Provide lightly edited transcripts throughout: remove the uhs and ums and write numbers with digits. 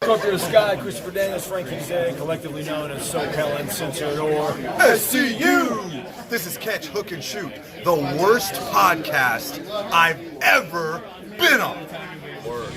Come through the sky, Christopher Daniels, Frankie Zay, collectively known as SoCal Uncensored or SCU! This is Catch, Hook, and Shoot, the worst podcast I've ever been on. Word.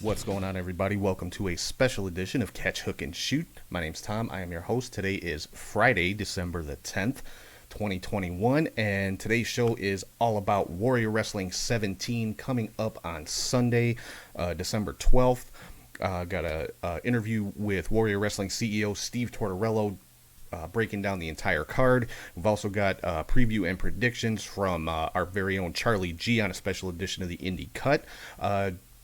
What's going on, everybody? Welcome to a special edition of Catch, Hook, and Shoot. My name's Tom. I am your host. Today is Friday, December the 10th, 2021, and today's show is all about Warrior Wrestling 17 coming up on Sunday, December 12th. Got a interview with Warrior Wrestling CEO Steve Tortorello, breaking down the entire card. We've also got preview and predictions from our very own Charlie G on a special edition of the Indie Cut.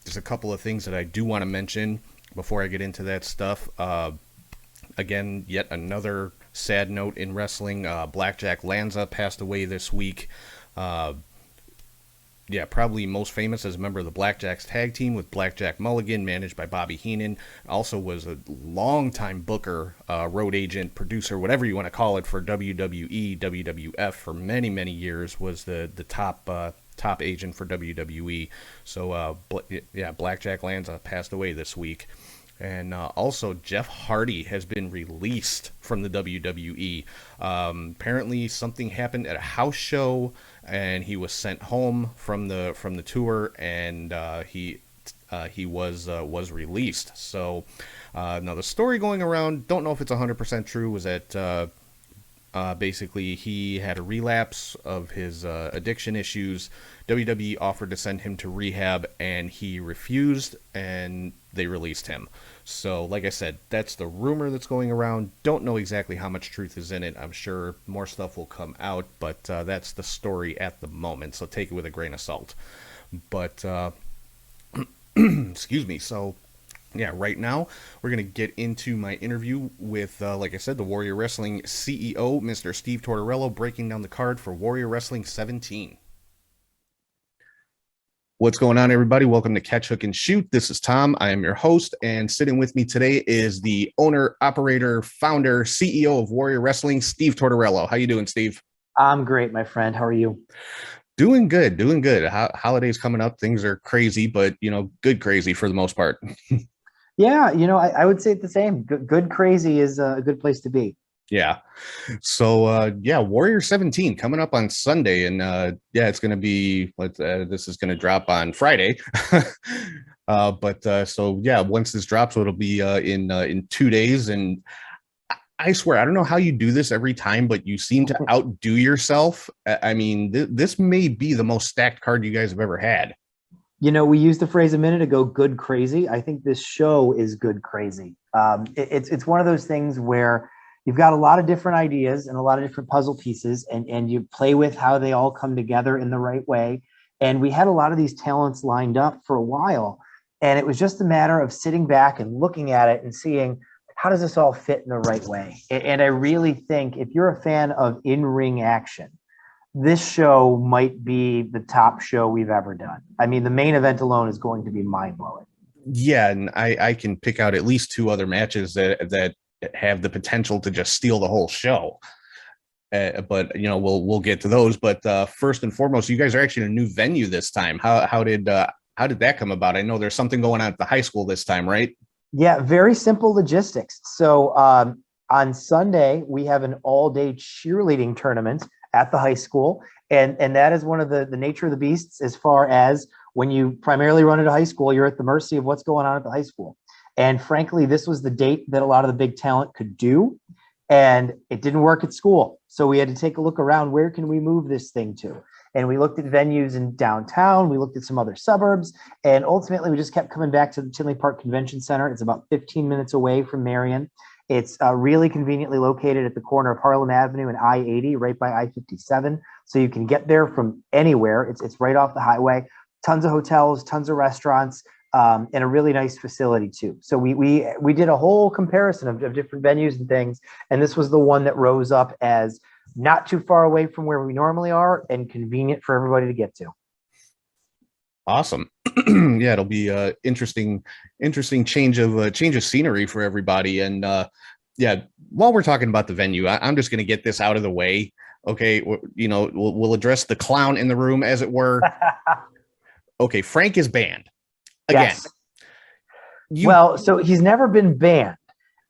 There's a couple of things that I do want to mention before I get into that stuff. Again, yet another sad note in wrestling. Blackjack Lanza passed away this week. Probably most famous as a member of the Blackjacks tag team with Blackjack Mulligan, managed by Bobby Heenan. Also was a longtime booker, road agent, producer, whatever you want to call it, for WWE, WWF for many, many years. Was the top agent for WWE. So, Blackjack Lanza passed away this week. And also, Jeff Hardy has been released from the WWE. Apparently, something happened at a house show, and he was sent home from the tour, and he was released. So, now the story going around, don't know if it's 100% true, was that basically he had a relapse of his addiction issues. WWE offered to send him to rehab, and he refused, and they released him. So, like I said, that's the rumor that's going around. Don't know exactly how much truth is in it. I'm sure more stuff will come out, but that's the story at the moment, so take it with a grain of salt. But, excuse me, so... yeah, right now, we're going to get into my interview with, like I said, the Warrior Wrestling CEO, Mr. Steve Tortorello, breaking down the card for Warrior Wrestling 17. What's going on, everybody? Welcome to Catch, Hook, and Shoot. This is Tom. I am your host, and sitting with me today is the owner, operator, founder, CEO of Warrior Wrestling, Steve Tortorello. How you doing, Steve? I'm great, my friend. How are you? Doing good. Holidays coming up. Things are crazy, but, good crazy for the most part. Yeah, I would say it the same. Good crazy is a good place to be. Yeah. So, Warrior 17 coming up on Sunday. And, it's going to be, this is going to drop on Friday. Once this drops, it'll be in 2 days. And I swear, I don't know how you do this every time, but you seem to outdo yourself. I mean, this may be the most stacked card you guys have ever had. We used the phrase a minute ago, good crazy. I think this show is good crazy. It's one of those things where you've got a lot of different ideas and a lot of different puzzle pieces, and you play with how they all come together in the right way. And we had a lot of these talents lined up for a while, and it was just a matter of sitting back and looking at it and seeing, how does this all fit in the right way? And I really think if you're a fan of in-ring action, this show might be the top show we've ever done. I mean, the main event alone is going to be mind-blowing. Yeah, and I can pick out at least two other matches that have the potential to just steal the whole show. But we'll get to those. But first and foremost, you guys are actually in a new venue this time. How did that come about? I know there's something going on at the high school this time, right? Yeah, very simple logistics. So on Sunday, we have an all-day cheerleading tournament at the high school. And that is one of the nature of the beasts, as far as when you primarily run at a high school, you're at the mercy of what's going on at the high school. And frankly, this was the date that a lot of the big talent could do. And it didn't work at school. So we had to take a look around, where can we move this thing to? And we looked at venues in downtown. We looked at some other suburbs. And ultimately, we just kept coming back to the Tinley Park Convention Center. It's about 15 minutes away from Marion. It's really conveniently located at the corner of Harlem Avenue and I-80, right by I-57. So you can get there from anywhere. It's right off the highway. Tons of hotels, tons of restaurants, and a really nice facility too. So we did a whole comparison of different venues and things, and this was the one that rose up as not too far away from where we normally are and convenient for everybody to get to. Awesome. Yeah, it'll be interesting change of scenery for everybody. And yeah, while we're talking about the venue, I'm just going to get this out of the way. Okay, we'll address the clown in the room, as it were. Okay, Frank is banned again. Yes. Well, so he's never been banned.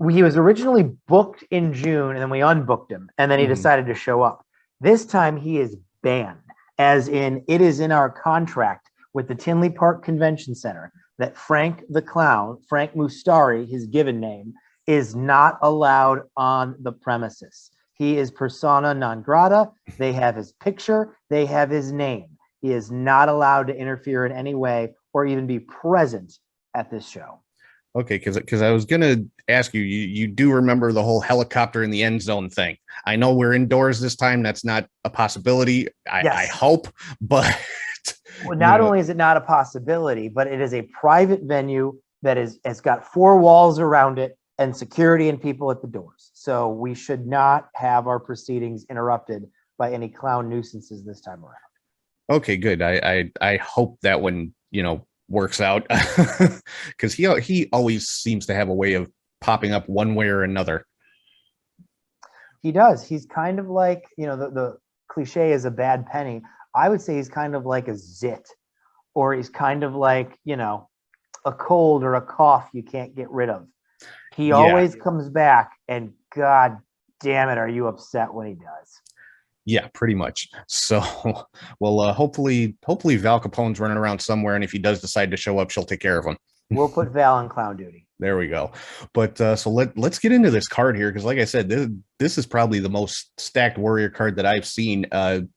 He was originally booked in June, and then we unbooked him, and then he decided to show up. This time he is banned, as in it is in our contract with the Tinley Park Convention Center that Frank the Clown, Frank Mustari, his given name, is not allowed on the premises. He is persona non grata. They have his picture. They have his name. He is not allowed to interfere in any way or even be present at this show. Okay, because I was gonna ask you, you do remember the whole helicopter in the end zone thing. I know we're indoors this time. That's not a possibility. I hope, but well, not only is it not a possibility, but it is a private venue that has got 4 walls around it and security and people at the doors. So we should not have our proceedings interrupted by any clown nuisances this time around. Okay, good. I hope that one, works out, because he always seems to have a way of popping up one way or another. He does. He's kind of like, the cliche is a bad penny. I would say he's kind of like a zit, or he's kind of like, a cold or a cough you can't get rid of. He always comes back, and God damn it, are you upset when he does? Yeah, pretty much. So, well, hopefully Val Capone's running around somewhere, and if he does decide to show up, she'll take care of him. We'll put Val on clown duty. There we go. But so let's get into this card here, because like I said, this is probably the most stacked Warrior card that I've seen.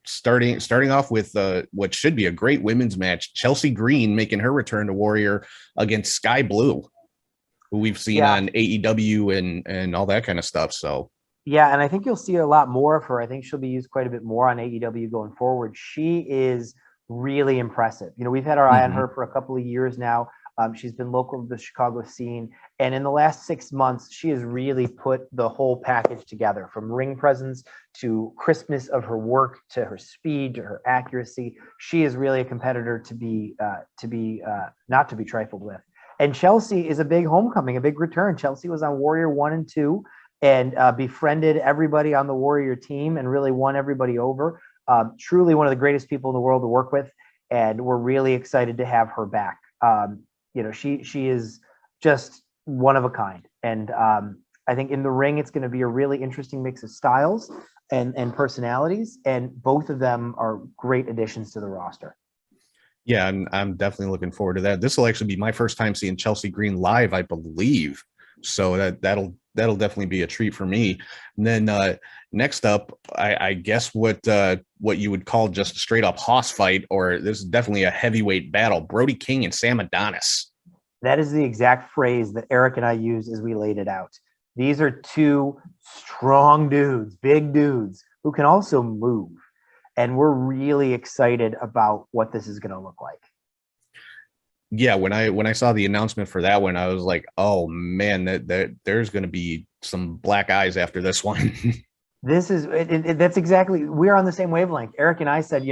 Starting off with what should be a great women's match, Chelsea Green making her return to Warrior against Sky Blue, who we've seen on AEW and all that kind of stuff. So yeah, and I think you'll see a lot more of her. I think she'll be used quite a bit more on AEW going forward. She is really impressive. We've had our eye on her for a couple of years now. She's been local to the Chicago scene. And in the last 6 months, she has really put the whole package together, from ring presence to crispness of her work, to her speed, to her accuracy. She is really a competitor to be not to be trifled with. And Chelsea is a big homecoming, a big return. Chelsea was on Warrior 1 and 2 and befriended everybody on the Warrior team and really won everybody over. Truly one of the greatest people in the world to work with. And we're really excited to have her back. She is just one of a kind. And I think in the ring, it's going to be a really interesting mix of styles and personalities. And both of them are great additions to the roster. Yeah, I'm definitely looking forward to that. This will actually be my first time seeing Chelsea Green live, I believe. So that'll definitely be a treat for me. And then next up, I guess what you would call just a straight up hoss fight, or this is definitely a heavyweight battle. Brody King and Sam Adonis. That is the exact phrase that Eric and I used as we laid it out. These are 2 strong dudes, big dudes, who can also move. And we're really excited about what this is going to look like. Yeah, when I saw the announcement for that one, I was like, oh man, that there's going to be some black eyes after this one. That's exactly, we're on the same wavelength. Eric and I said,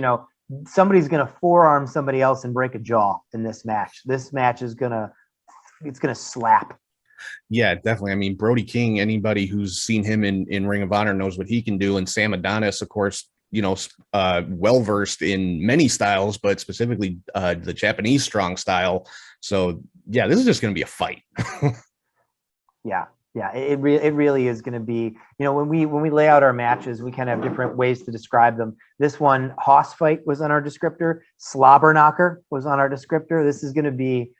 somebody's going to forearm somebody else and break a jaw in this match. This match is going to slap. Yeah, definitely. I mean, Brody King, anybody who's seen him in Ring of Honor knows what he can do. And Sam Adonis, of course, well-versed in many styles, but specifically the Japanese strong style. So yeah, this is just going to be a fight. Yeah. It really is going to be, when we lay out our matches, we kind of have different ways to describe them. This one, hoss fight, was on our descriptor. Slobber knocker was on our descriptor. This is going to be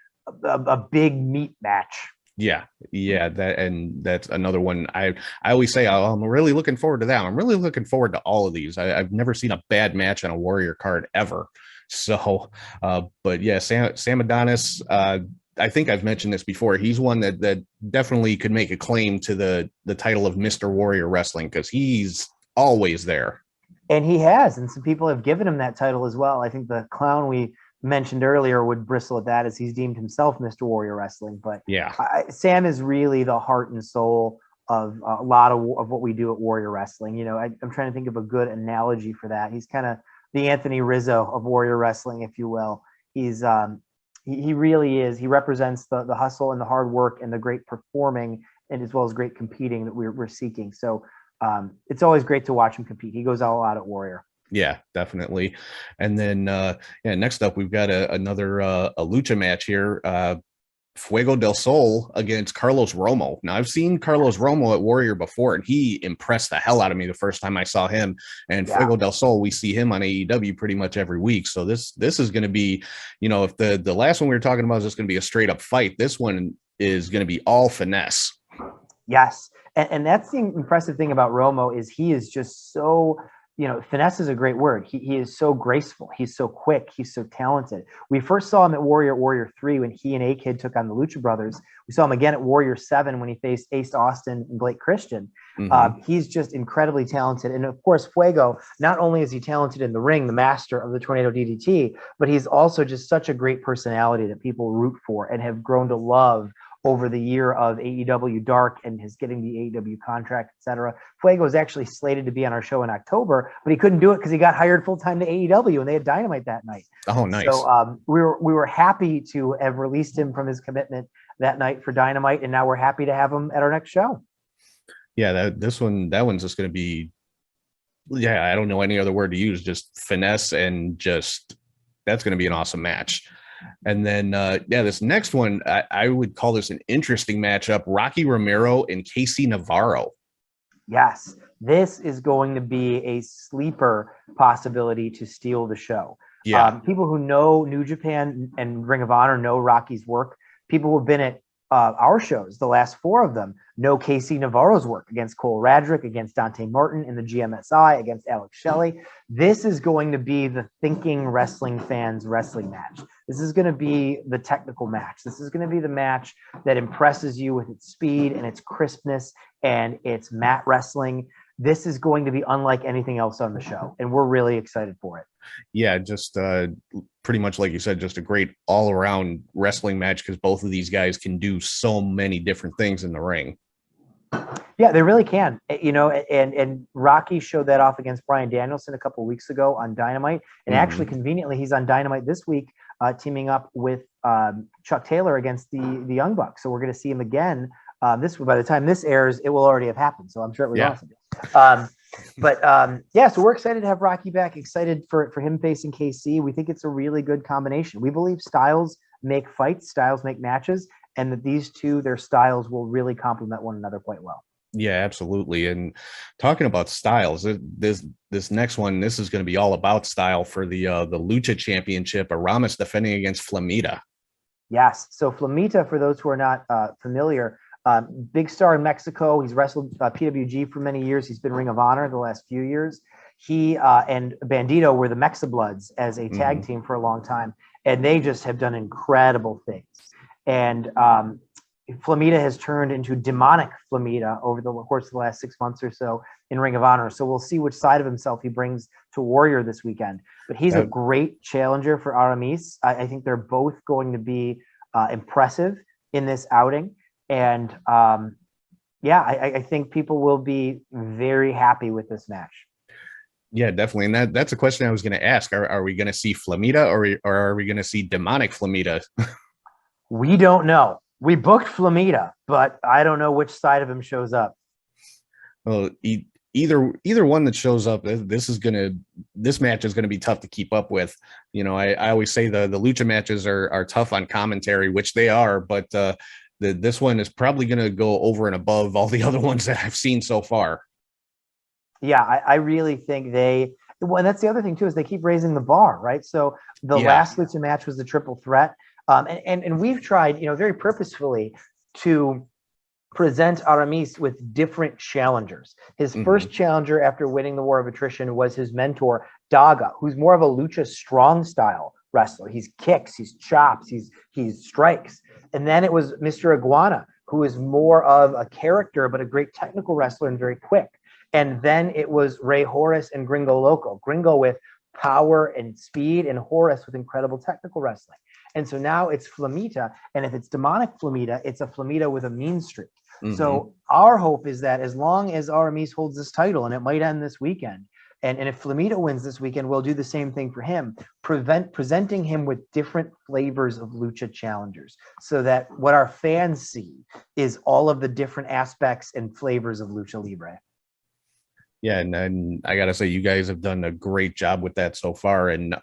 a big meat match. Yeah, that's another one. I always say I'm really looking forward to that. I'm really looking forward to all of these. I've never seen a bad match on a Warrior card ever. So, but yeah, Sam Adonis. I think I've mentioned this before. He's one that definitely could make a claim to the title of Mr. Warrior Wrestling, because he's always there. And he has, and some people have given him that title as well. I think the clown we mentioned earlier would bristle at that, as he's deemed himself Mr. Warrior Wrestling. But Yeah. Sam is really the heart and soul of a lot of what we do at Warrior Wrestling. You know, I'm trying to think of a good analogy for that. He's kind of the Anthony Rizzo of Warrior Wrestling, if you will. He's he really is. He represents the hustle and the hard work and the great performing, and as well as great competing that we're seeking. So it's always great to watch him compete. He goes all out at Warrior. Yeah, definitely. And then next up we've got another a lucha match here. Fuego del Sol against Carlos Romo. Now, I've seen Carlos Romo at Warrior before, and he impressed the hell out of me the first time I saw him. And Fuego del Sol, we see him on AEW pretty much every week. So this is going to be, you know, if the last one we were talking about is just going to be a straight up fight, this one is going to be all finesse. Yes. And that's the impressive thing about Romo, is he is just so, you know, finesse is a great word. He is so graceful. He's so quick. He's so talented. We first saw him at Warrior 3 when he and A-Kid took on the Lucha Brothers. We saw him again at Warrior 7 when he faced Ace Austin and Blake Christian. He's just incredibly talented. And of course, Fuego, not only is he talented in the ring, the master of the Tornado DDT, but he's also just such a great personality that people root for and have grown to love over the year of AEW Dark and his getting the AEW contract, etc. Fuego is actually slated to be on our show in October, but he couldn't do it because he got hired full-time to AEW, and they had Dynamite that night. Oh, nice. So we were happy to have released him from his commitment that night for Dynamite, and now we're happy to have him at our next show. Yeah, that one's just going to be, yeah, I don't know any other word to use, just finesse, and just that's going to be an awesome match. And then, this next one, I would call this an interesting matchup: Rocky Romero and Casey Navarro. Yes, this is going to be a sleeper possibility to steal the show. Yeah. People who know New Japan and Ring of Honor know Rocky's work. People who have been at our shows, the last 4 of them, know Casey Navarro's work against Cole Radrick, against Dante Martin in the GMSI, against Alex Shelley. This is going to be the thinking wrestling fans wrestling match. This is going to be the technical match. This is going to be the match that impresses you with its speed and its crispness and its mat wrestling. This is going to be unlike anything else on the show, and we're really excited for it. Yeah, just pretty much like you said, just a great all-around wrestling match, because both of these guys can do so many different things in the ring. Yeah, they really can. You know, and Rocky showed that off against Bryan Danielson a couple of weeks ago on Dynamite, and actually conveniently he's on Dynamite this week, teaming up with Chuck Taylor against the Young Bucks. So we're going to see him again. By the time this airs, it will already have happened. So I'm sure it was awesome. So we're excited to have Rocky back. Excited for him facing KC. We think it's a really good combination. We believe styles make fights, styles make matches, and that these two, their styles will really complement one another quite well. Yeah, absolutely. And talking about styles, this next one, this is going to be all about style for the Lucha Championship. Aramis defending against Flamita. Yes. So Flamita, for those who are not familiar, big star in Mexico. He's wrestled PWG for many years. He's been Ring of Honor the last few years. He and Bandito were the Mexa Bloods as a tag team for a long time, and they just have done incredible things. And Flamita has turned into demonic Flamita over the course of the last 6 months or so in Ring of Honor. So we'll see which side of himself he brings to Warrior this weekend. But he's a great challenger for Aramis. I think they're both going to be impressive in this outing. And I think people will be very happy with this match. Yeah, definitely. And that's a question I was going to ask. Are we going to see Flamita or are we going to see demonic Flamita? We don't know. We booked Flamita, but I don't know which side of him shows up. Well, either one that shows up, this match is going to be tough to keep up with. You know, I always say the Lucha matches are tough on commentary, which they are, but this one is probably going to go over and above all the other ones that I've seen so far. Yeah, I really think and that's the other thing too, is they keep raising the bar, right? So the last Lucha match was the triple threat. And we've tried, very purposefully to present Aramis with different challengers. His first challenger after winning the War of Attrition was his mentor, Daga, who's more of a lucha strong style wrestler. He's kicks, he's chops, he's strikes. And then it was Mr. Iguana, who is more of a character, but a great technical wrestler and very quick. And then it was Rey Horus and Gringo Loco. Gringo with power and speed, and Horace with incredible technical wrestling. And so now it's Flamita, and if it's demonic Flamita, it's a Flamita with a mean streak. So our hope is that as long as Aramis holds this title, and it might end this weekend, and if Flamita wins this weekend, we'll do the same thing for him, presenting him with different flavors of lucha challengers, so that what our fans see is all of the different aspects and flavors of lucha libre. Yeah, and I gotta say, you guys have done a great job with that so far. And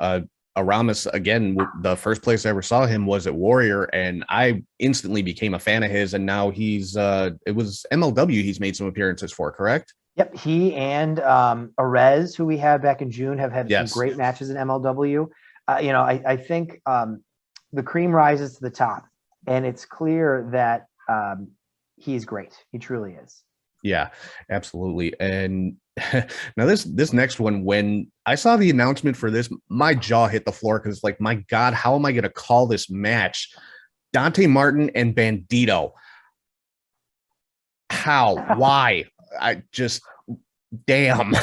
Aramis, again, the first place I ever saw him was at Warrior, and I instantly became a fan of his. And now he's it was MLW he's made some appearances for, correct? Yep, he and Arez, who we had back in June, have had some great matches in MLW. I think the cream rises to the top, and it's clear that he's great. He truly is. Yeah, absolutely. And now this next one, when I saw the announcement for this, my jaw hit the floor, because like, my God, how am I going to call this match? Dante Martin and Bandito. How? Why? I just, damn.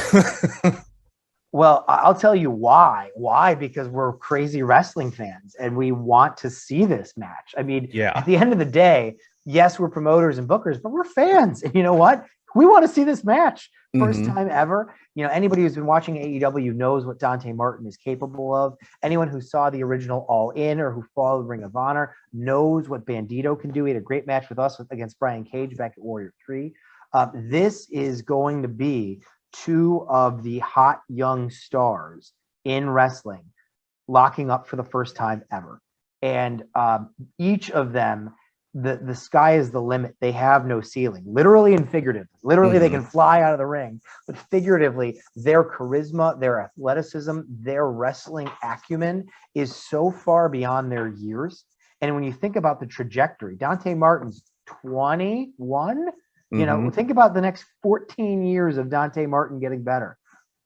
Well, I'll tell you why. Why? Because we're crazy wrestling fans, and we want to see this match. I mean, at the end of the day, yes, we're promoters and bookers, but we're fans. And you know what? We want to see this match. First time ever. Anybody who's been watching AEW knows what Dante Martin is capable of. Anyone who saw the original All In or who followed Ring of Honor knows what Bandito can do. He had a great match with us against Brian Cage back at Warrior 3. This is going to be two of the hot young stars in wrestling locking up for the first time ever. And each of them, the sky is the limit. They have no ceiling, literally and figuratively. Literally, they can fly out of the ring, but figuratively, their charisma, their athleticism, their wrestling acumen is so far beyond their years. And when you think about the trajectory, Dante Martin's 21. Think about the next 14 years of Dante Martin getting better.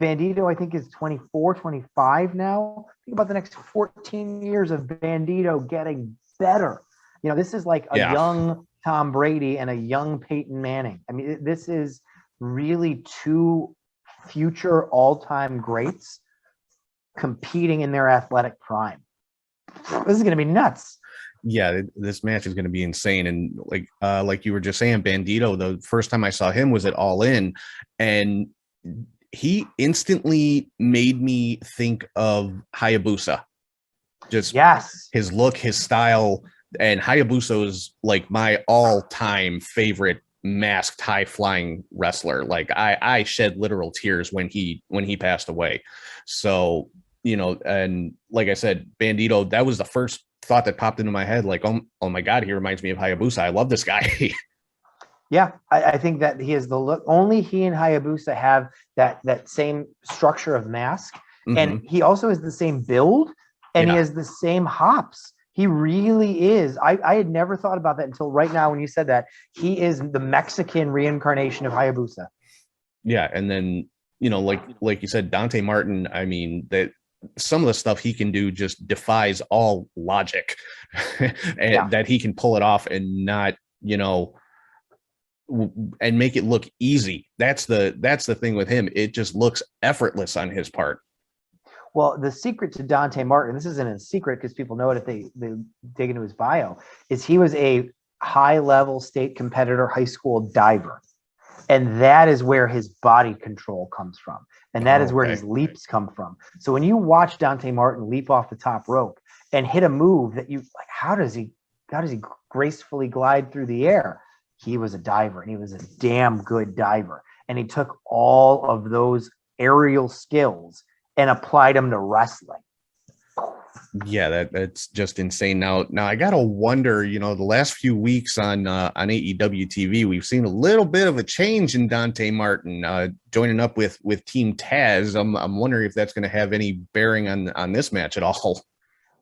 Bandito, I think, is 24, 25 now. Think about the next 14 years of Bandito getting better. This is like a young Tom Brady and a young Peyton Manning. I mean, this is really two future all-time greats competing in their athletic prime. This is going to be nuts. Yeah, this match is going to be insane. And like you were just saying, Bandito, the first time I saw him was at All In, and he instantly made me think of Hayabusa. Just his look, his style. And Hayabusa is like my all-time favorite masked high-flying wrestler. Like, I shed literal tears when he passed away. So, and like I said, Bandito, that was the first thought that popped into my head. Like, oh my God, he reminds me of Hayabusa. I love this guy. Yeah, I think that he is the look. Only he and Hayabusa have that same structure of mask, and he also has the same build, and he has the same hops. He really is. I had never thought about that until right now when you said that. He is the Mexican reincarnation of Hayabusa. Yeah, and then like you said, Dante Martin. I mean, that some of the stuff he can do just defies all logic, and that he can pull it off and not and make it look easy. That's the thing with him. It just looks effortless on his part. Well, the secret to Dante Martin, this isn't a secret because people know it if they dig into his bio, is he was a high-level state competitor high school diver. And that is where his body control comes from. And that is where his leaps come from. So when you watch Dante Martin leap off the top rope and hit a move that you like, how does he gracefully glide through the air? He was a diver, and he was a damn good diver. And he took all of those aerial skills and applied them to wrestling. Yeah, that's just insane. Now I gotta wonder, the last few weeks on AEW TV, we've seen a little bit of a change in Dante Martin joining up with Team Taz. I'm wondering if that's going to have any bearing on this match at all.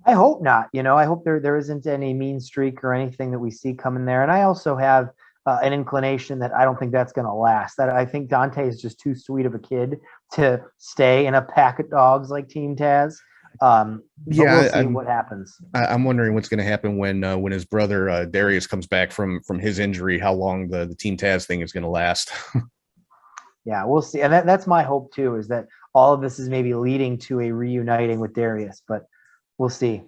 I hope not. I hope there isn't any mean streak or anything that we see coming there. And I also have an inclination that I don't think that's going to last. That I think Dante is just too sweet of a kid to stay in a pack of dogs like Team Taz. We'll see what happens. I'm wondering what's going to happen when his brother Darius comes back from his injury. How long the Team Taz thing is going to last? Yeah, we'll see. And that's my hope too. Is that all of this is maybe leading to a reuniting with Darius, but we'll see.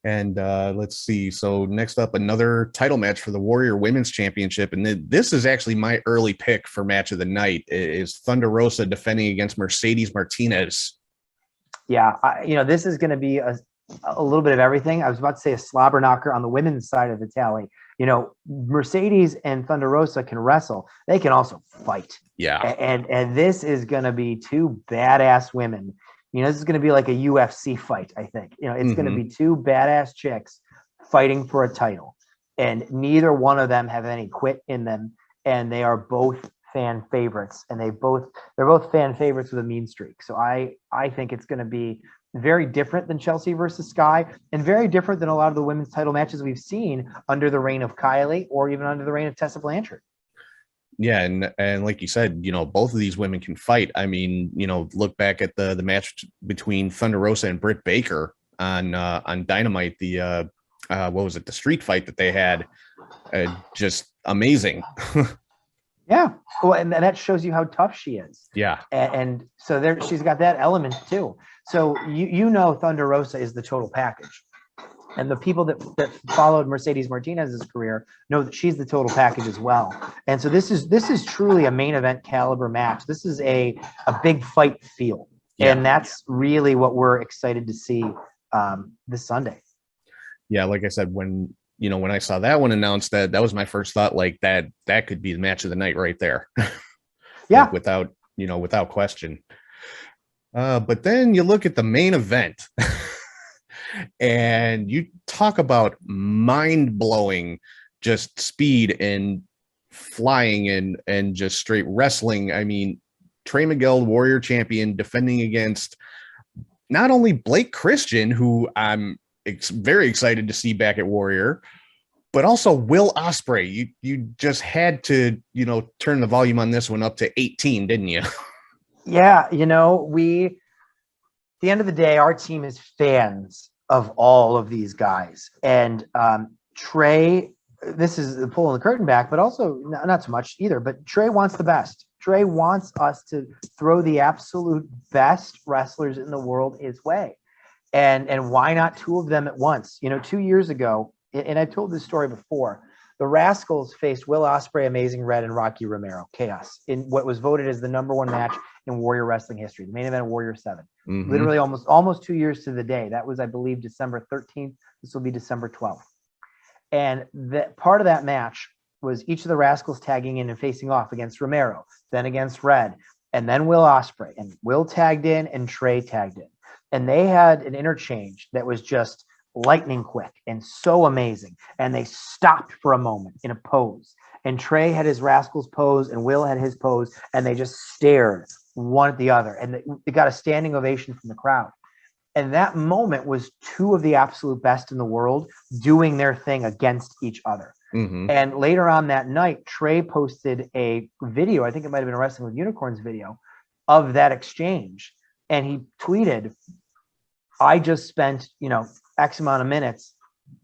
And let's see. So next up, another title match for the Warrior Women's Championship. And this is actually my early pick for match of the night is Thunder Rosa defending against Mercedes Martinez. Yeah, this is going to be a little bit of everything. I was about to say a slobber knocker on the women's side of the tally. Mercedes and Thunder Rosa can wrestle. They can also fight. Yeah. And this is going to be two badass women. This is going to be like a UFC fight, I think. It's going to be two badass chicks fighting for a title. And neither one of them have any quit in them. And they are both fan favorites. And they're both fan favorites with a mean streak. So I think it's going to be very different than Chelsea versus Sky, and very different than a lot of the women's title matches we've seen under the reign of Kylie or even under the reign of Tessa Blanchard. Yeah, and like you said, both of these women can fight. I mean, look back at the match between Thunder Rosa and Britt Baker on Dynamite. The what was it? The street fight that they had, just amazing. Yeah, well, and that shows you how tough she is. Yeah, and so she's got that element too. So Thunder Rosa is the total package. And the people that followed Mercedes Martinez's career know that she's the total package as well. And so this is truly a main event caliber match. This is a big fight feel. Yeah. And that's really what we're excited to see this Sunday. Yeah, like I said, when I saw that one announced, that was my first thought, like that could be the match of the night right there. Yeah. Like without question. But then you look at the main event. And you talk about mind-blowing just speed and flying and just straight wrestling. I mean, Trey Miguel, Warrior champion, defending against not only Blake Christian, who I'm very excited to see back at Warrior, but also Will Ospreay. You just had to, turn the volume on this one up to 18, didn't you? Yeah, at the end of the day, our team is fans of all of these guys. And Trey, this is pulling the curtain back, but also not so much either, but Trey wants the best. Trey wants us to throw the absolute best wrestlers in the world his way. And why not two of them at once? 2 years ago, and I've told this story before, the Rascals faced Will Ospreay, Amazing Red, and Rocky Romero, Chaos, in what was voted as the #1 match in Warrior wrestling history, the main event of Warrior 7. Mm-hmm. Literally almost 2 years to the day. That was, I believe, December 13th. This will be December 12th. And that part of that match was each of the Rascals tagging in and facing off against Romero, then against Red, and then Will Ospreay. And Will tagged in and Trey tagged in. And they had an interchange that was just lightning quick and so amazing. And they stopped for a moment in a pose. And Trey had his Rascals pose and Will had his pose. And they just stared one at the other. And they got a standing ovation from the crowd. And that moment was two of the absolute best in the world doing their thing against each other. Mm-hmm. And later on that night, Trey posted a video, I think it might have been a Wrestling with Unicorns video, of that exchange. And he tweeted, I just spent, X amount of minutes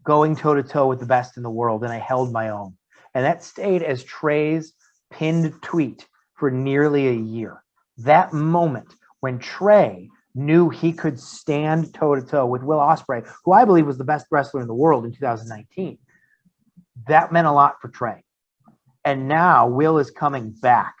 going toe-to-toe with the best in the world, and I held my own. And that stayed as Trey's pinned tweet for nearly a year. That moment when Trey knew he could stand toe-to-toe with Will Ospreay, who I believe was the best wrestler in the world in 2019, that meant a lot for Trey. And now Will is coming back,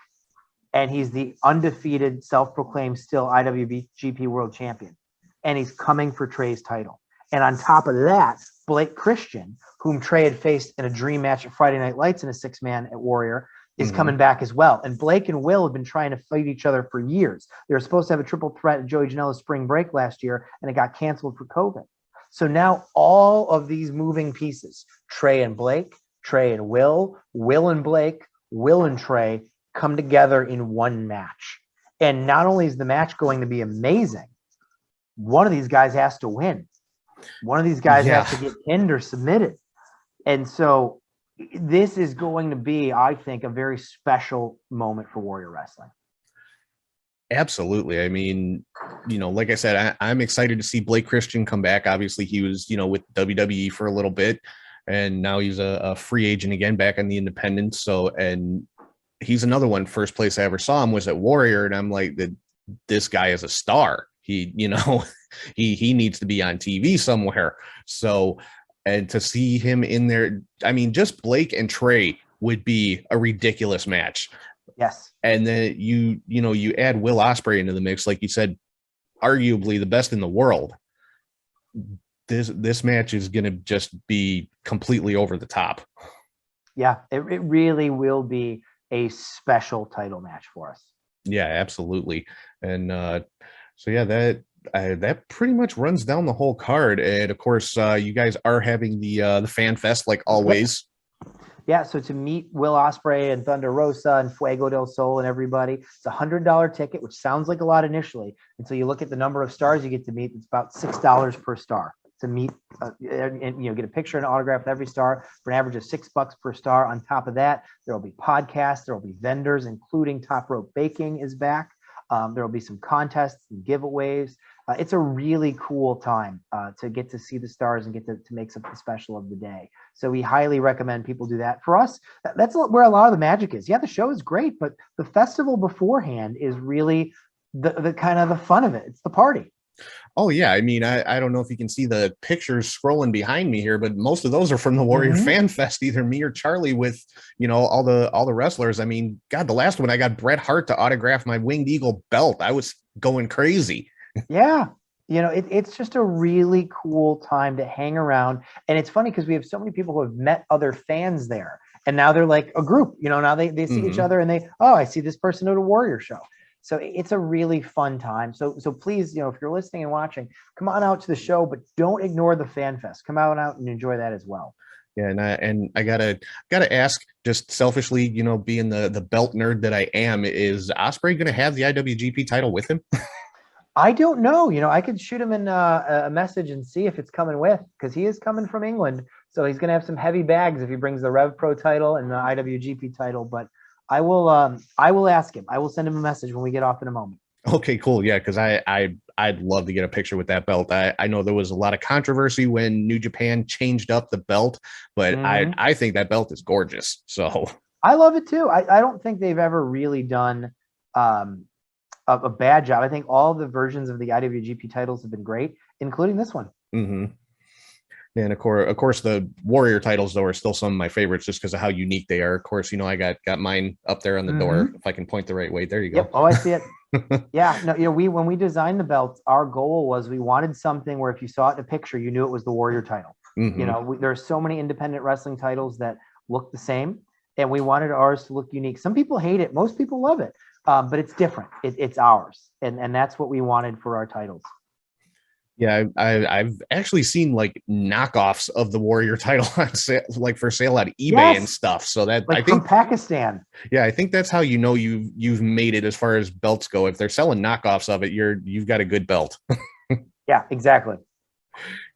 and he's the undefeated, self-proclaimed still IWGP World Champion. And he's coming for Trey's title. And on top of that, Blake Christian, whom Trey had faced in a dream match at Friday Night Lights in a 6-man at Warrior, is coming back as well. And Blake and Will have been trying to fight each other for years. They were supposed to have a triple threat at Joey Janela's spring break last year, and it got canceled for COVID. So now all of these moving pieces, Trey and Blake, Trey and Will and Blake, Will and Trey, come together in one match. And not only is the match going to be amazing, one of these guys has to win. One of these guys has to get pinned or submitted. And so this is going to be, I think, a very special moment for Warrior Wrestling. Absolutely. I mean, like I said, I'm excited to see Blake Christian come back. Obviously, he was, with WWE for a little bit, and now he's a free agent again back on the independents. So, and he's another one. First place I ever saw him was at Warrior, and I'm like, this guy is a star. He, he needs to be on TV somewhere. So, and to see him in there, I mean, just Blake and Trey would be a ridiculous match. Yes. And then you add Will Ospreay into the mix, like you said, arguably the best in the world. This match is going to just be completely over the top. Yeah, it really will be a special title match for us. Yeah, absolutely. And so yeah, that pretty much runs down the whole card. And of course, you guys are having the Fan Fest like always. Yeah, so to meet Will Ospreay and Thunder Rosa and Fuego del Sol and everybody, it's $100 ticket, which sounds like a lot initially. And so you look at the number of stars you get to meet, it's about $6 per star to meet and get a picture and autograph with every star for an average of $6 per star. On top of that, there will be podcasts, there will be vendors, including Top Rope Baking is back. There will be some contests and giveaways. It's a really cool time to get to see the stars and get to make something special of the day. So we highly recommend people do that. For us, that's where a lot of the magic is. Yeah, the show is great, but the festival beforehand is really the kind of the fun of it. It's the party. Oh yeah, I mean, I don't know if you can see the pictures scrolling behind me here, but most of those are from the Warrior Fan Fest, either me or Charlie with, all the wrestlers. I mean, God, the last one I got Bret Hart to autograph my Winged Eagle belt. I was going crazy. Yeah. It's just a really cool time to hang around. And it's funny because we have so many people who have met other fans there. And now they're like a group, now they see each other and I see this person at a Warrior show. So it's a really fun time. So please, if you're listening and watching, come on out to the show, but don't ignore the Fan Fest. Come out and enjoy that as well. Yeah, and I gotta ask, just selfishly, being the belt nerd that I am, is Ospreay gonna have the IWGP title with him? I don't know. I could shoot him in a message and see if it's coming with, because he is coming from England. So he's going to have some heavy bags if he brings the Rev Pro title and the IWGP title. But I will ask him. I will send him a message when we get off in a moment. Okay, cool. Yeah, because I'd love to get a picture with that belt. I know there was a lot of controversy when New Japan changed up the belt, but I think that belt is gorgeous. So I love it too. I don't think they've ever really done a bad job. I think all the versions of the IWGP titles have been great, including this one. Mm-hmm. And of course, the Warrior titles though are still some of my favorites just because of how unique they are. Of course, I got mine up there on the door. If I can point the right way, there you go. Yep. Oh, I see it. Yeah. No, when we designed the belts, our goal was we wanted something where if you saw it in a picture, you knew it was the Warrior title. There are so many independent wrestling titles that look the same, and we wanted ours to look unique. Some people hate it. Most people love it. But it's different. It's ours. And that's what we wanted for our titles. Yeah, I've actually seen like knockoffs of the Warrior title on sale, like for sale on eBay and stuff. So that I think from Pakistan. Yeah, I think that's how you've made it as far as belts go. If they're selling knockoffs of it, you've got a good belt. Yeah, exactly.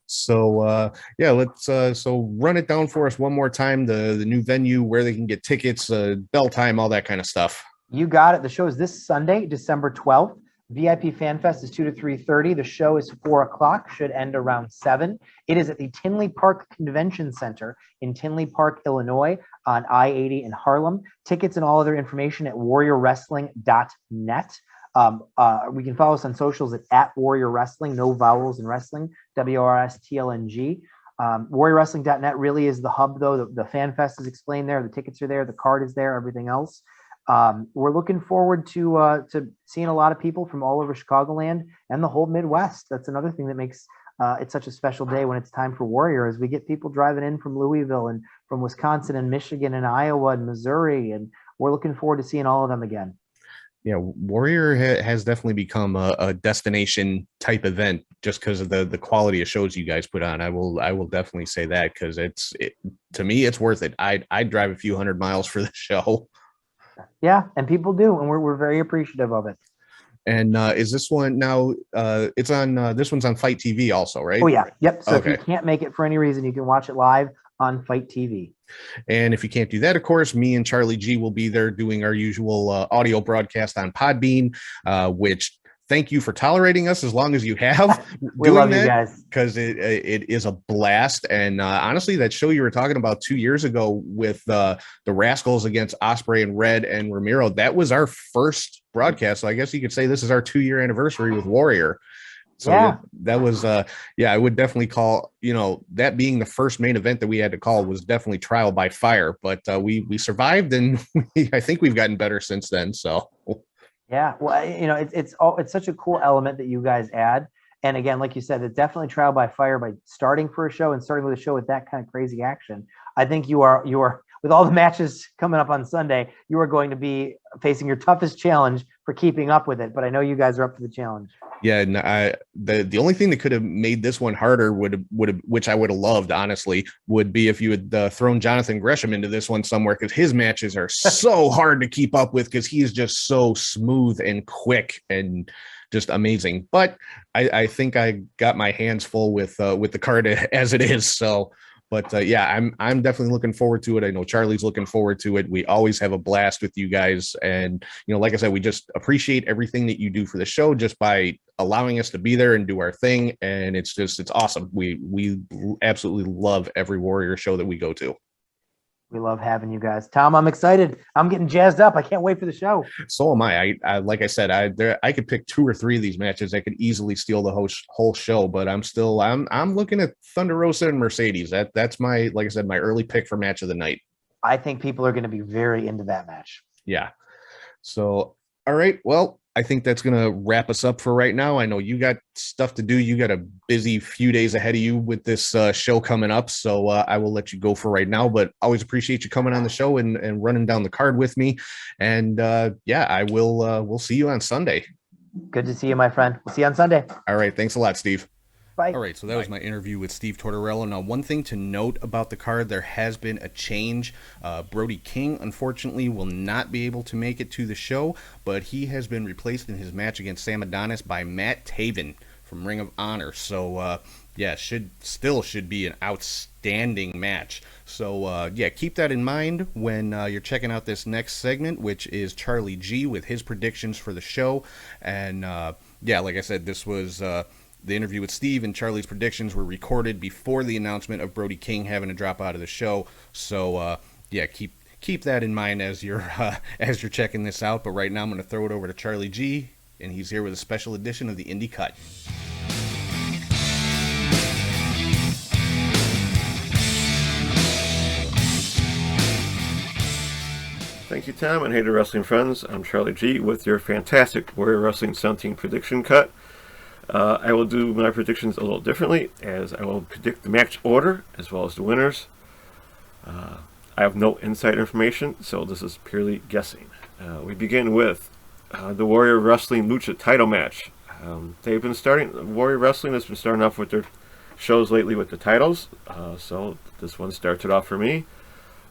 So let's so run it down for us one more time. The new venue, where they can get tickets, bell time, all that kind of stuff. You got it. The show is this Sunday, December 12th. VIP Fan Fest is 2 to 3:30. The show is 4 o'clock, should end around 7. It is at the Tinley Park Convention Center in Tinley Park, Illinois, on I-80 in Harlem. Tickets and all other information at warriorwrestling.net. We can follow us on socials at Warrior Wrestling, no vowels in wrestling, WRSTLNG. Warriorwrestling.net really is the hub, though. The Fan Fest is explained there. The tickets are there. The card is there. Everything else. We're looking forward to seeing a lot of people from all over Chicagoland and the whole Midwest. That's another thing that makes it such a special day when it's time for Warrior, is we get people driving in from Louisville and from Wisconsin and Michigan and Iowa and Missouri, and we're looking forward to seeing all of them again. Yeah, Warrior has definitely become a destination type event just because of the quality of shows you guys put on. I will definitely say that, because to me it's worth it. I'd drive a few hundred miles for the show. Yeah, and people do, and we're very appreciative of it. And is this one now? It's on. This one's on Fight TV also, right? Oh yeah, yep. So okay. If you can't make it for any reason, you can watch it live on Fight TV. And if you can't do that, of course, me and Charlie G will be there doing our usual audio broadcast on Podbean, which thank you for tolerating us as long as you have. We love you guys, because it is a blast. And honestly, that show you were talking about 2 years ago with the Rascals against Osprey and Red and Ramiro, that was our first broadcast. So I guess you could say this is our 2-year anniversary with Warrior. So Yeah. that was I would definitely call, that being the first main event that we had to call was definitely trial by fire, but we survived, and I think we've gotten better since then. So yeah, well, it's such a cool element that you guys add. And again, like you said, it's definitely trial by fire by starting for a show and starting with a show with that kind of crazy action. I think you are with all the matches coming up on Sunday, you are going to be facing your toughest challenge for keeping up with it. But I know you guys are up to the challenge. Yeah, and the only thing that could have made this one harder would have, which I would have loved, honestly, would be if you had thrown Jonathan Gresham into this one somewhere, because his matches are so hard to keep up with because he is just so smooth and quick and just amazing. But I think I got my hands full with the card as it is. So. But I'm definitely looking forward to it. I know Charlie's looking forward to it. We always have a blast with you guys. And, like I said, we just appreciate everything that you do for the show just by allowing us to be there and do our thing. And it's awesome. We absolutely love every Warrior show that we go to. We love having you guys. Tom, I'm excited. I'm getting jazzed up. I can't wait for the show. So am I. I like I said, I could pick 2 or 3 of these matches that could easily steal the whole show, but I'm looking at Thunder Rosa and Mercedes. That's my, like I said, my early pick for match of the night. I think people are going to be very into that match. Yeah. So, all right. Well, I think that's going to wrap us up for right now. I know you got stuff to do. You got a busy few days ahead of you with this show coming up. So I will let you go for right now, but always appreciate you coming on the show and running down the card with me. And I will, we'll see you on Sunday. Good to see you, my friend. We'll see you on Sunday. All right. Thanks a lot, Steve. Bye. All right, so that was my interview with Steve Tortorella. Now, one thing to note about the card, there has been a change. Brody King, unfortunately, will not be able to make it to the show, but he has been replaced in his match against Sam Adonis by Matt Taven from Ring of Honor. So, should be an outstanding match. So, keep that in mind when you're checking out this next segment, which is Charlie G with his predictions for the show. And, like I said, this was... the interview with Steve and Charlie's predictions were recorded before the announcement of Brody King having to drop out of the show. So, keep that in mind as you're checking this out. But right now, I'm going to throw it over to Charlie G, and he's here with a special edition of the Indie Cut. Thank you, Tom, and hey to wrestling friends. I'm Charlie G with your fantastic Warrior Wrestling 17 prediction cut. I will do my predictions a little differently, as I will predict the match order as well as the winners. I have no inside information, so this is purely guessing. We begin with the Warrior Wrestling Lucha title match. Warrior Wrestling has been starting off with their shows lately with the titles, so this one started off for me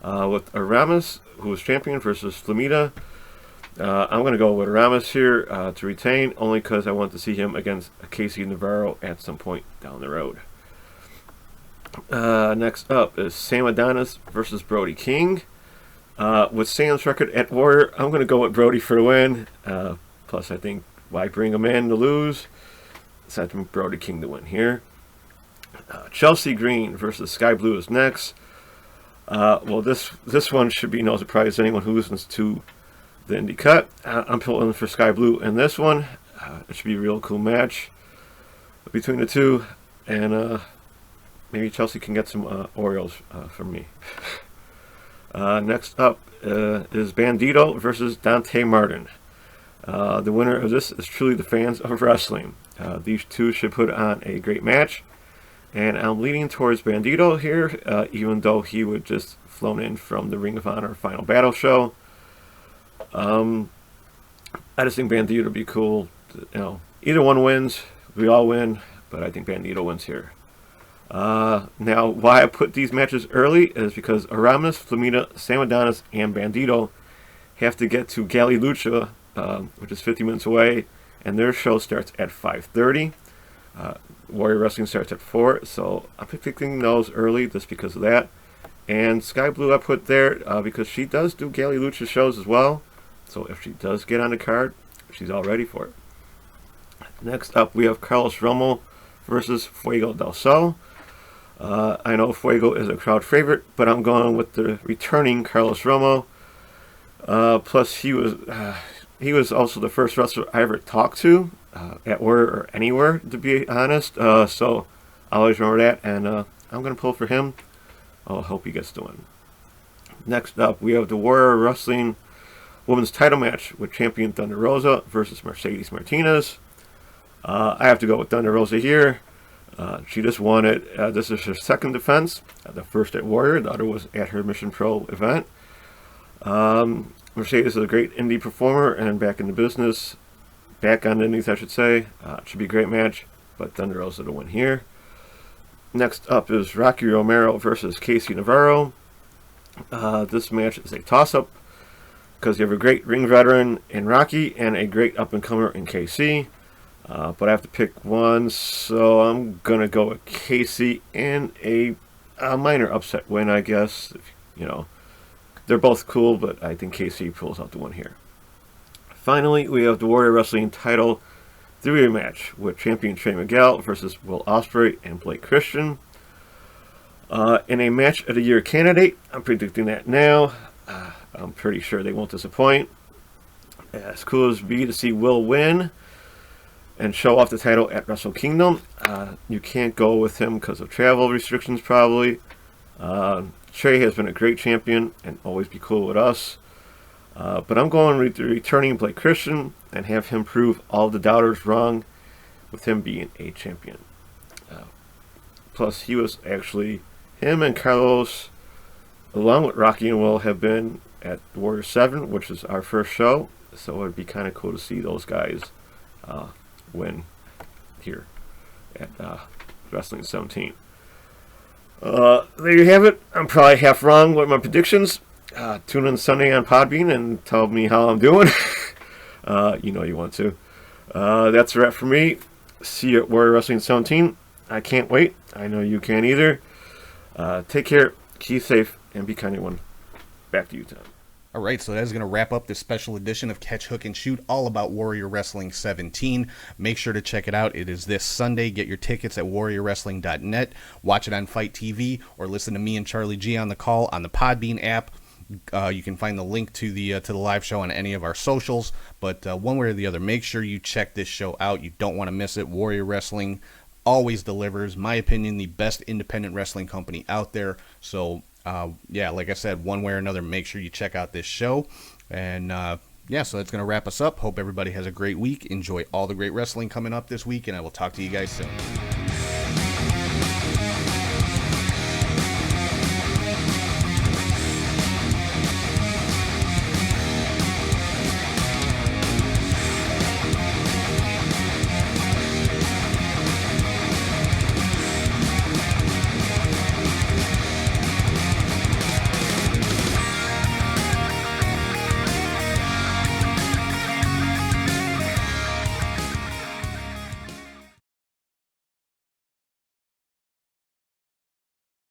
with Aramis, who is champion, versus Flamita. I'm going to go with Ramos here to retain, only because I want to see him against Casey Navarro at some point down the road. Next up is Sam Adonis versus Brody King. With Sam's record at Warrior, I'm going to go with Brody for the win. Plus, I think, why bring a man to lose? Aside from Brody King to win here. Chelsea Green versus Sky Blue is next. This one should be no surprise to anyone who listens to the Indie Cut. I'm pulling for Sky Blue in this one. It should be a real cool match between the two, and maybe Chelsea can get some Orioles from me. Next up is Bandito versus Dante Martin. The winner of this is truly the fans of wrestling. These two should put on a great match, and I'm leaning towards Bandito here, even though he would just flown in from the Ring of Honor Final Battle show. I just think Bandito would be cool. Either one wins, we all win, but I think Bandito wins here. Now, why I put these matches early is because Aramis, Flamita, Sam Adonis, and Bandito have to get to Gali Lucha, which is 50 minutes away, and their show starts at 5:30. Warrior Wrestling starts at 4, so I'm picking those early just because of that. And Sky Blue I put there because she does do Gali Lucha shows as well. So if she does get on the card, she's all ready for it. Next up, we have Carlos Romo versus Fuego del Sol. I know Fuego is a crowd favorite, but I'm going with the returning Carlos Romo. Plus, he was also the first wrestler I ever talked to at Warrior or anywhere, to be honest. So I always remember that, and I'm going to pull for him. I'll hope he gets the win. Next up, we have the Warrior Wrestling Women's Title match with champion Thunder Rosa versus Mercedes Martinez. I have to go with Thunder Rosa here. She just won it. This is her second defense. The first at Warrior. The other was at her Mission Pro event. Mercedes is a great indie performer and back in the business. Back on the indies, I should say. It should be a great match, but Thunder Rosa to win here. Next up is Rocky Romero versus Casey Navarro. This match is a toss-up because you have a great ring veteran in Rocky and a great up-and-comer in KC. But I have to pick one, so I'm going to go with KC and a minor upset win, I guess. They're both cool, but I think KC pulls out the win here. Finally, we have the Warrior Wrestling title three-way match with champion Trey Miguel versus Will Ospreay and Blake Christian. In a match of the year candidate, I'm predicting that now. I'm pretty sure they won't disappoint. As cool as it be to see Will win and show off the title at Wrestle Kingdom, you can't go with him because of travel restrictions probably. Trey has been a great champion and always be cool with us. But I'm going with returning Blake Christian and have him prove all the doubters wrong with him being a champion. Plus, he was actually, him and Carlos, along with Rocky and Will, have been at Warrior 7, which is our first show. So it would be kind of cool to see those guys win here at Wrestling 17. There you have it. I'm probably half wrong with my predictions. Tune in Sunday on Podbean and tell me how I'm doing. You want to. That's a wrap for me. See you at Warrior Wrestling 17. I can't wait. I know you can't either. Take care, keep safe, and be kind to one. Back to you, Tom. All right, so that is going to wrap up this special edition of Catch, Hook, and Shoot, all about Warrior Wrestling 17. Make sure to check it out. It is this Sunday. Get your tickets at warriorwrestling.net. Watch it on Fight TV, or listen to me and Charlie G on the call on the Podbean app. You can find the link to the live show on any of our socials. But one way or the other, make sure you check this show out. You don't want to miss it. Warrior Wrestling always delivers. My opinion, the best independent wrestling company out there. So like I said, one way or another, make sure you check out this show. And so that's going to wrap us up. Hope everybody has a great week. Enjoy all the great wrestling coming up this week, and I will talk to you guys soon.